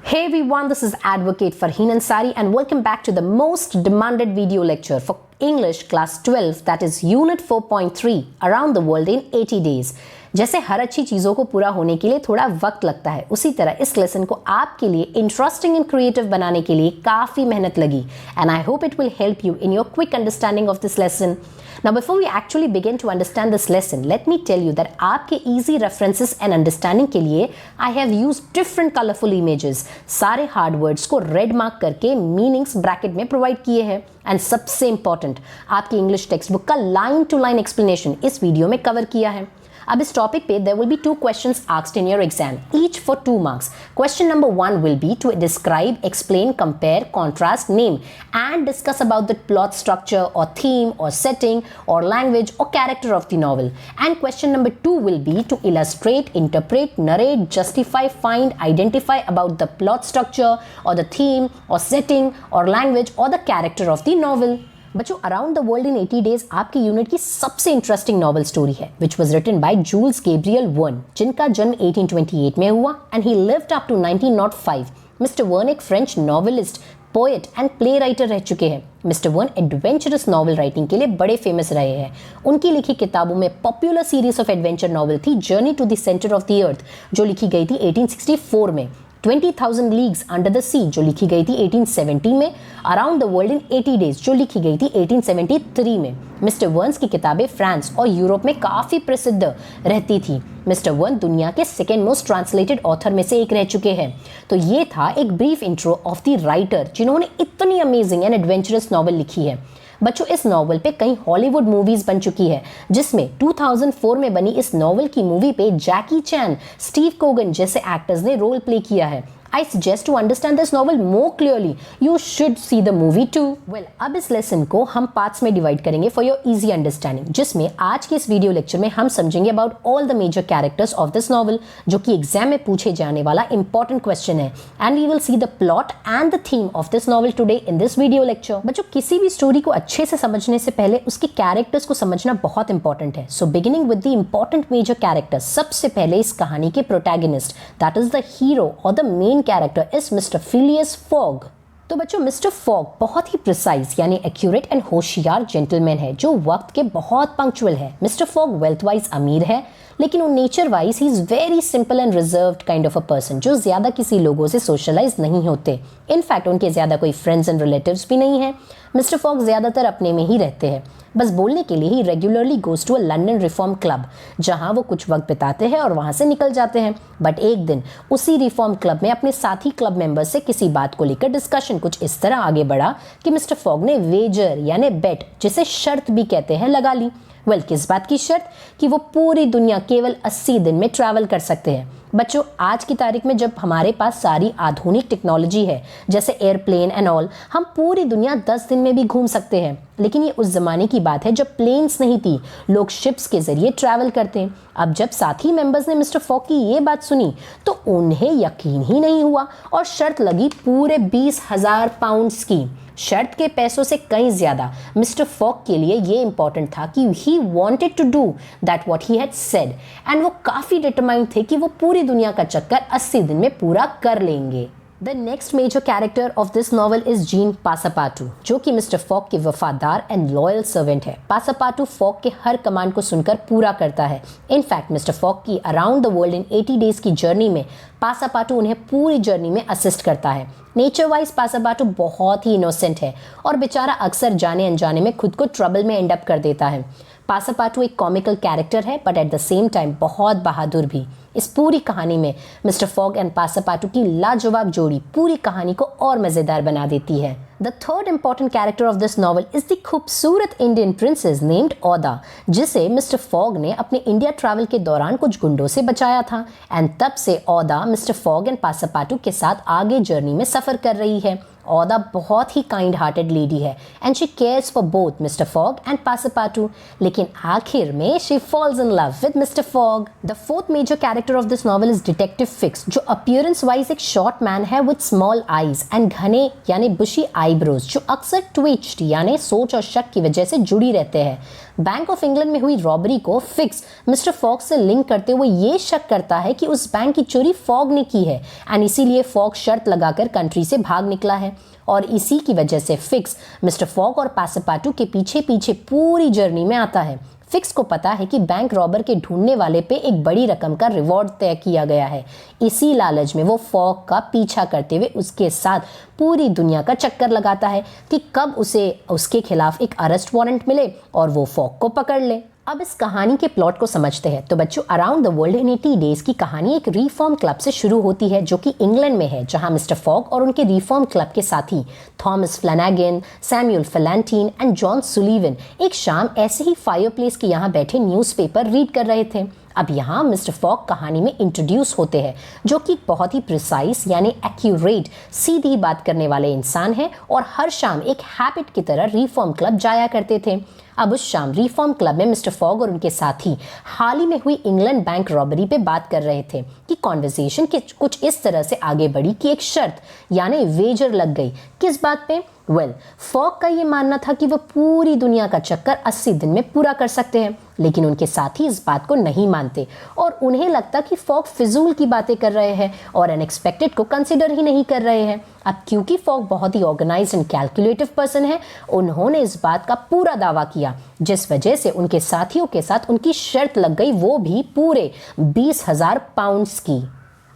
Hey everyone, this is Advocate Farheen Ansari and welcome back to the most demanded video lecture for English Class 12, that is Unit 4.3, Around the World in 80 Days. जैसे हर अच्छी चीज़ों को पूरा होने के लिए थोड़ा वक्त लगता है, उसी तरह इस लेसन को आपके लिए इंटरेस्टिंग एंड क्रिएटिव बनाने के लिए काफ़ी मेहनत लगी and I hope it will help you in your quick understanding of this lesson. Now before we actually begin to understand this lesson, let me tell you that आपके easy references and understanding के लिए I have used different colorful images. सारे hard words को red mark करके meanings bracket में provide किए हैं. And सबसे important, आपकी English textbook का line to line explanation इस वीडियो में cover किया है. अब इस टॉपिक पे there will be 2 questions asked in your exam, each for 2 marks. Question number 1 will be to describe, explain, compare, contrast, name and discuss about the plot structure or theme or setting or language or character of the novel. And question number 2 will be to illustrate, interpret, narrate, justify, find, identify about the plot structure or the theme or setting or language or the character of the novel. बच्चों, around the world in 80 days आपकी unit की सबसे interesting novel story है, which was written by Jules Gabriel Verne, जिनका जन्म 1828 में हुआ and he lived up to 1905. Mister Verne एक French novelist, poet and playwright रह चुके हैं. Mister Verne adventurous novel writing के लिए बड़े फेमस रहे हैं. उनकी लिखी किताबों में popular series of adventure novel थी journey to the centre of the earth, जो लिखी गई थी 1864 में. 20,000 लीग्स अंडर द सी, जो लिखी गई थी 1870 में. Around the world in 80 days, जो लिखी गई थी 1873 में. मिस्टर वर्न्स की किताबें फ्रांस और यूरोप में काफ़ी प्रसिद्ध रहती थी. मिस्टर वर्न दुनिया के सेकेंड मोस्ट ट्रांसलेटेड ऑथर में से एक रह चुके हैं. तो ये था एक brief intro of the writer जिन्होंने इतनी अमेजिंग एंड एडवेंचरस नॉवल लिखी है. बच्चों, इस नॉवल पे कई हॉलीवुड मूवीज बन चुकी है, जिसमें 2004 में बनी इस नॉवल की मूवी पे जैकी चैन, स्टीव कोगन जैसे एक्टर्स ने रोल प्ले किया है. I suggest to understand this novel more clearly, you should see the movie too. Well, अब इस लेसन को हम पार्ट्स में डिवाइड करेंगे for your easy understanding, जिसमें आज के इस वीडियो लेक्चर में हम समझेंगे about all the major characters of this novel, जो कि एग्जाम में पूछे जाने वाला important question है. And we will see the plot and the theme of this novel today in this video lecture. बच्चों, किसी भी स्टोरी को अच्छे से समझने से पहले उसके कैरेक्टर्स को समझना बहुत इंपॉर्टेंट है. So beginning with the important major characters, सबसे पहले इस कहानी के protagonist, that is the hero or the main character is mister Phileas fog. तो बच्चों, मिस्टर फॉग बहुत ही प्रिसाइज यानी एक्यूरेट एंड होशियार जेंटलमैन है जो वक्त के बहुत पंक्चुअल है. मिस्टर फॉग वेल्थ वाइज अमीर है, लेकिन वो nature wise he is very simple and reserved kind of a person, जो ज़्यादा किसी लोगों से सोशलाइज नहीं होते. इनफैक्ट उनके ज़्यादा कोई फ्रेंड्स एंड रिलेटिव्स भी नहीं है. मिस्टर फॉग ज़्यादातर अपने में ही रहते हैं. बस बोलने के लिए ही regularly goes to a London reform club, जहां वो कुछ वक्त बिताते हैं और वहां से निकल जाते हैं. बट एक दिन उसी रिफॉर्म क्लब में अपने साथी क्लब मेंबर्स से किसी बात को लेकर डिस्कशन कुछ इस तरह आगे बढ़ा कि मिस्टर फॉग ने वेजर यानी बेट, जिसे शर्त भी कहते हैं, लगा ली. वेल, किस बात की शर्त? कि वो पूरी दुनिया केवल 80 दिन में ट्रैवल कर सकते हैं. बच्चों, आज की तारीख में जब हमारे पास सारी आधुनिक टेक्नोलॉजी है, जैसे एयरप्लेन एंड ऑल, हम पूरी दुनिया 10 दिन में भी घूम सकते हैं. लेकिन ये उस ज़माने की बात है जब प्लेन्स नहीं थी, लोग शिप्स के ज़रिए ट्रैवल करते हैं. अब जब साथी मेंबर्स ने मिस्टर फॉग की ये बात सुनी तो उन्हें यकीन ही नहीं हुआ और शर्त लगी पूरे 20,000 पाउंड्स की. शर्त के पैसों से कहीं ज़्यादा मिस्टर फॉग के लिए ये इंपॉर्टेंट था कि he wanted to do that what he had said, and वो काफ़ी डिटरमाइंड थे कि वो पूरी दुनिया का चक्कर 80 दिन में पूरा कर लेंगे. The next major character of this novel is Jean Passepartout, जो कि मिस्टर फॉग के वफादार एंड लॉयल सर्वेंट है. पासापाटू फॉग के हर कमांड को सुनकर पूरा करता है. इनफैक्ट मिस्टर फॉग की around the world in 80 days की जर्नी में पासापाटू उन्हें पूरी जर्नी में असिस्ट करता है. नेचर वाइज पासापाटू बहुत ही इनोसेंट है और बेचारा अक्सर जाने अनजाने में खुद को ट्रबल में एंड अप कर देता है. पासापाटू एक कॉमिकल कैरेक्टर है but at the same time बहुत बहादुर भी. इस पूरी कहानी में मिस्टर फॉग एंड पासापाटू की लाजवाब जोड़ी पूरी कहानी को और मज़ेदार बना देती है. The third important character of this novel is the खूबसूरत इंडियन प्रिंसेस नेम्ड ओदा, जिसे मिस्टर फॉग ने अपने इंडिया ट्रैवल के दौरान कुछ गुंडों से बचाया था. एंड तब से ओदा मिस्टर फॉग एंड पासापाटू के साथ आगे जर्नी में सफ़र कर रही है. ओदा बहुत ही काइंड हार्टेड लेडी है and she cares for both Mr Fogg and Passepartout. लेकिन आखिर में she falls in love with Mr Fogg. The fourth major character of this novel is detective Fix, जो अपीयरेंस वाइज एक short man है with small eyes and घने यानी बुशी eyebrows जो अक्सर ट्विच्ड यानी सोच और शक की वजह से जुड़ी रहते हैं। बैंक ऑफ इंग्लैंड में हुई रॉबरी को फिक्स मिस्टर फॉग से लिंक करते हुए ये शक करता है कि उस बैंक की चोरी फॉग ने की है एंड इसीलिए फॉग शर्त लगाकर कंट्री से भाग निकला है। और इसी की वजह से फिक्स मिस्टर फॉग और पासपाटू के पीछे पीछे पूरी जर्नी में आता है। फिक्स को पता है कि बैंक रॉबर के ढूंढने वाले पे एक बड़ी रकम का रिवॉर्ड तय किया गया है। इसी लालच में वो फॉग का पीछा करते हुए उसके साथ पूरी दुनिया का चक्कर लगाता है कि कब उसे उसके खिलाफ एक अरेस्ट वारंट मिले और वो फॉग को पकड़ ले। अब इस कहानी के प्लॉट को समझते हैं। तो बच्चों, around the world in 80 days की कहानी एक रिफॉर्म क्लब से शुरू होती है जो कि इंग्लैंड में है, जहां मिस्टर फॉग और उनके रिफॉर्म क्लब के साथी Thomas Flanagan, Samuel Fallentin and John Sullivan एक शाम ऐसे ही फायरप्लेस के यहाँ बैठे न्यूज़पेपर रीड कर रहे थे। अब यहाँ मिस्टर फॉग कहानी में इंट्रोड्यूस होते हैं, जो कि बहुत ही प्रिसाइज यानी एक्यूरेट सीधी बात करने वाले इंसान हैं और हर शाम एक हैबिट की तरह रिफॉर्म क्लब जाया करते थे। अब उस शाम रिफॉर्म क्लब में मिस्टर फॉग और उनके साथी हाल ही में हुई इंग्लैंड बैंक रॉबरी पे बात कर रहे थे कि कॉन्वर्सेशन कुछ इस तरह से आगे बढ़ी कि एक शर्त यानी वेजर लग गई। किस बात पे? फॉग का ये मानना था कि वो पूरी दुनिया का चक्कर 80 दिन में पूरा कर सकते हैं, लेकिन उनके साथी इस बात को नहीं मानते और उन्हें लगता कि फॉग फिजूल की बातें कर रहे हैं और अनएक्सपेक्टेड को कंसिडर ही नहीं कर रहे हैं। अब क्योंकि फॉग बहुत ही ऑर्गेनाइज्ड एंड कैलकुलेटिव पर्सन है, उन्होंने इस बात का पूरा दावा किया, जिस वजह से उनके साथियों के साथ उनकी शर्त लग गई, वो भी पूरे 20,000 पाउंड्स की।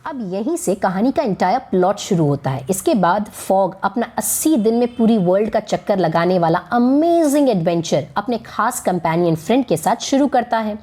अब यहीं से कहानी का इंटायर प्लॉट शुरू होता है। इसके बाद फॉग अपना 80 दिन में पूरी वर्ल्ड का चक्कर लगाने वाला अमेजिंग एडवेंचर अपने खास कंपेनियन फ्रेंड के साथ शुरू करता है।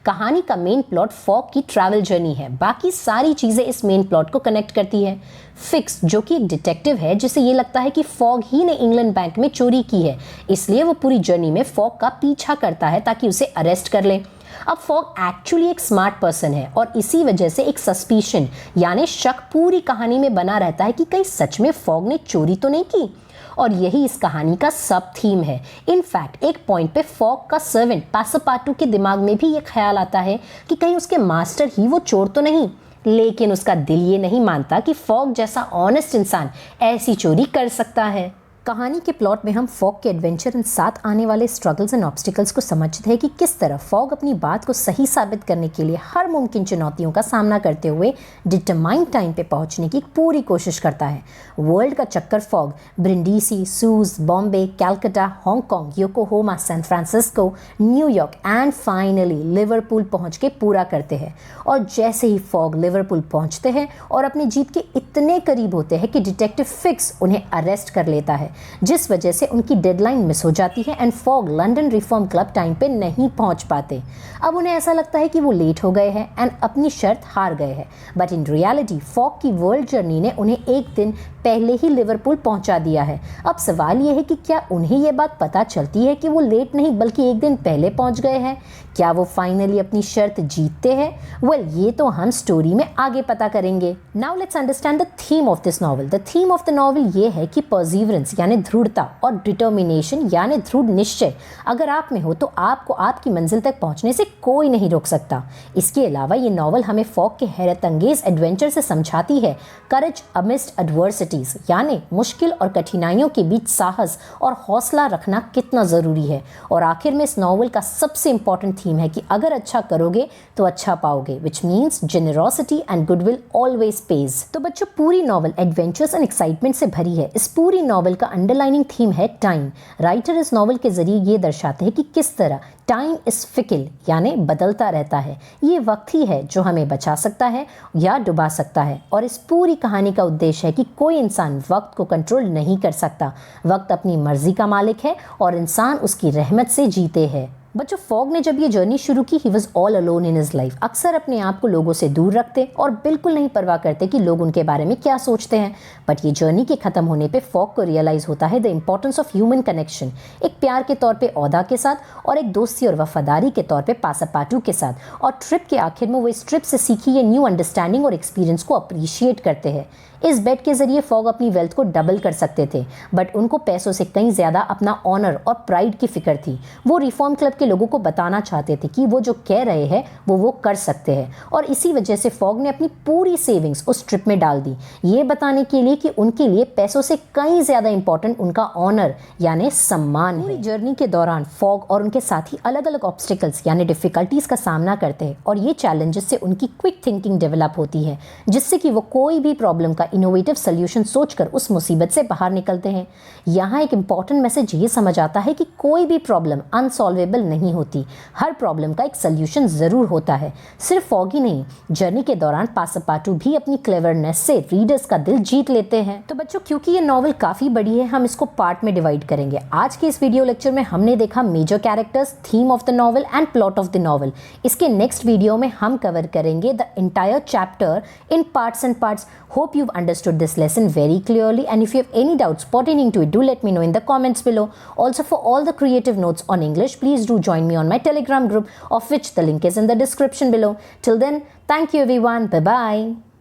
कहानी का मेन प्लॉट फॉग की ट्रैवल जर्नी है, बाकी सारी चीज़ें इस मेन प्लॉट को कनेक्ट करती है। फिक्स जो कि एक डिटेक्टिव है, जिसे ये लगता है कि फॉग ही ने इंग्लैंड बैंक में चोरी की है, इसलिए वो पूरी जर्नी में फॉग का पीछा करता है ताकि उसे अरेस्ट कर ले। अब फॉग एक्चुअली एक स्मार्ट पर्सन है और इसी वजह से एक सस्पिशन यानी शक पूरी कहानी में बना रहता है कि कहीं सच में फॉग ने चोरी तो नहीं की। और यही इस कहानी का सब थीम है। इनफैक्ट एक पॉइंट पे फॉग का सर्वेंट पासपाटू के दिमाग में भी ये ख्याल आता है कि कहीं उसके मास्टर ही वो चोर तो नहीं, लेकिन उसका दिल ये नहीं मानता कि फॉग जैसा ऑनेस्ट इंसान ऐसी चोरी कर सकता है। कहानी के प्लॉट में हम फॉग के एडवेंचर एंड साथ आने वाले स्ट्रगल्स एंड ऑब्स्टिकल्स को समझते हैं कि किस तरह फॉग अपनी बात को सही साबित करने के लिए हर मुमकिन चुनौतियों का सामना करते हुए डिटरमाइंड टाइम पे पहुंचने की पूरी कोशिश करता है। वर्ल्ड का चक्कर Fogg Brindisi, Suez, Bombay, Calcutta, Hong Kong, Yokohama, San Francisco, New York and finally Liverpool पहुंच के पूरा करते हैं। और जैसे ही फॉग लिवरपूल पहुंचते हैं और अपनी जीत के इतने करीब होते हैं कि डिटेक्टिव फिक्स उन्हें अरेस्ट कर लेता है, जिस वजह से उनकी डेडलाइन मिस हो जाती है and fog London reform club time पे नहीं पहुंच पाते। अब उन्हें ऐसा लगता है कि वो लेट हो गए हैं एंड अपनी शर्त हार गए हैं, बट इन रियलिटी फॉग की वर्ल्ड जर्नी ने उन्हें एक दिन पहले ही लिवरपूल पहुंचा दिया है। अब सवाल ये है कि क्या उन्हें ये बात पता चलती है कि वो लेट नहीं बल्कि एक दिन पहले पहुंच गए हैं? क्या वो फाइनली अपनी शर्त जीतते हैं? ये तो हम स्टोरी में आगे पता करेंगे। Now let's understand the theme of this novel. The theme of the novel ये है कि परसिवरेंस यानी दृढ़ता और डिटर्मिनेशन यानी दृढ़ निश्चय अगर आप में हो तो आपको आपकी मंजिल तक पहुंचने से कोई नहीं रोक सकता। इसके अलावा ये नॉवल हमें फॉग के हैरत अंगेज एडवेंचर से समझाती है करेज अमिस्ट एडवर्सिटीज यानी मुश्किल और कठिनाइयों के बीच साहस और हौसला रखना कितना ज़रूरी है। और आखिर में इस नॉवल का सबसे इंपॉर्टेंट थीम है कि अगर अच्छा करोगे तो अच्छा पाओगे, which means generosity and goodwill always page. तो बच्चों, पूरी नॉवल एडवेंचर्स एंड एक्साइटमेंट से भरी है। इस पूरी नॉवल का अंडरलाइनिंग थीम है टाइम। राइटर इस नॉवल के जरिए ये दर्शाते हैं कि किस तरह टाइम इज फिकल यानी बदलता रहता है। ये वक्त ही है जो हमें बचा सकता है या डुबा सकता है। और इस पूरी कहानी का उद्देश्य है कि कोई इंसान वक्त को कंट्रोल नहीं कर सकता। वक्त अपनी मर्जी का मालिक है और इंसान उसकी रहमत से जीते हैं। बच्चों, फॉग ने जब ये जर्नी शुरू की, he was all alone in his life. अक्सर अपने आप को लोगों से दूर रखते और बिल्कुल नहीं परवाह करते कि लोग उनके बारे में क्या सोचते हैं। बट ये जर्नी के खत्म होने पे फॉग को रियलाइज होता है the importance of human connection, एक प्यार के तौर पे औदा के साथ और एक दोस्ती और वफादारी के तौर पे पासपाटू के साथ। और ट्रिप के आखिर में वो इस ट्रिप से सीखी ये न्यू अंडरस्टैंडिंग और एक्सपीरियंस को अप्रिशिएट करते हैं। इस बेट के जरिए फॉग अपनी वेल्थ को डबल कर सकते थे, बट उनको पैसों से कहीं ज़्यादा अपना ऑनर और प्राइड की फिक्र थी। वो रिफॉर्म क्लब के लोगों को बताना चाहते थे कि वो जो कह रहे हैं वो कर सकते हैं, और इसी वजह से फॉग ने अपनी पूरी सेविंग्स उस ट्रिप में डाल दी, ये बताने के लिए कि उनके लिए पैसों से कहीं ज़्यादा इंपॉर्टेंट उनका ऑनर यानी सम्मान है। पूरी जर्नी के दौरान फॉग और उनके साथी अलग अलग ऑब्स्टिकल्स यानी डिफिकल्टीज का सामना करते हैं, और ये चैलेंजेस से उनकी क्विक थिंकिंग डेवलप होती है, जिससे कि वो कोई भी प्रॉब्लम का इनोवेटिव सोल्यूशन सोचकर उस मुसीबत से बाहर निकलते हैं। यहाँ एक इंपॉर्टेंट मैसेज ये समझ आता है कि कोई भी प्रॉब्लम अनसॉल्वेबल नहीं होती, हर प्रॉब्लम का एक सोल्यूशन ज़रूर होता है। सिर्फ फॉग ही नहीं, जर्नी के दौरान पासपाटू भी अपनी क्लेवरनेस से रीडर्स का दिल जीत लेते हैं। तो बच्चों, क्योंकि ये नॉवल काफ़ी बड़ी है, हम इसको पार्ट में डिवाइड करेंगे। आज के इस वीडियो लेक्चर में हमने देखा major characters, theme of the novel and plot of the novel. इसके नेक्स्ट वीडियो में हम कवर करेंगे the entire chapter in parts and parts. Hope you've understood this lesson very clearly, and if you have any doubts pertaining to it, do let me know in the comments below. Also, for all the creative notes on English, please do join me on my Telegram group, of which the link is in the description below. Till then, thank you everyone. Bye bye.